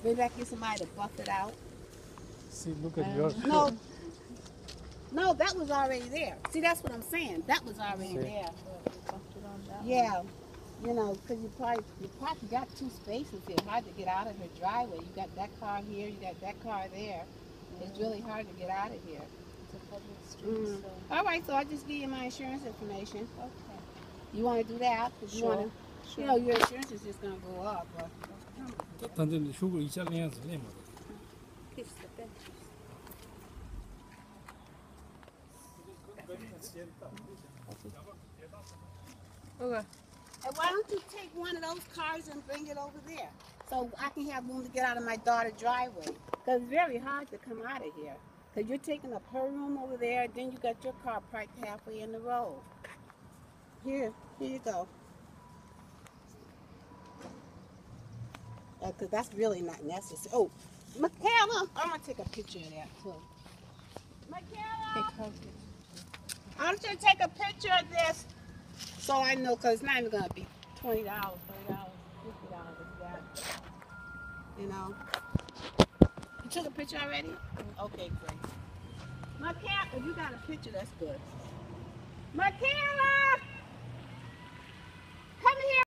Maybe I can get somebody to buff it out. See, look at yours. No, no, that was already there. See, that's what I'm saying. That was already there. Yeah, you know, because you probably got two spaces here. Hard to get out of her driveway. You got that car here, you got that car there. It's really hard to get out of here. It's a public street, so. All right, so I'll just give you my insurance information. Okay. You want to do that? Cause you Sure. want to, you know, your insurance is just going to go up. But, 단전 휴고 이자리에서 내면. Kiss the benches. Okay. and why don't you take one of those cars and bring it over there? So I can have room to get out of my daughter's driveway. Because it's very hard to come out of here. Because you're taking up her room over there, then you got your car parked halfway in the road. Here you go. Because that's really not necessary. Oh, Michaela, I'm going to take a picture of that too. Michaela, I want you to take a picture of this so I know, because it's not even going to be $20, $30, $50 if that. You know. You took a picture already? Okay, great. Michaela, if you got a picture, that's good. Michaela!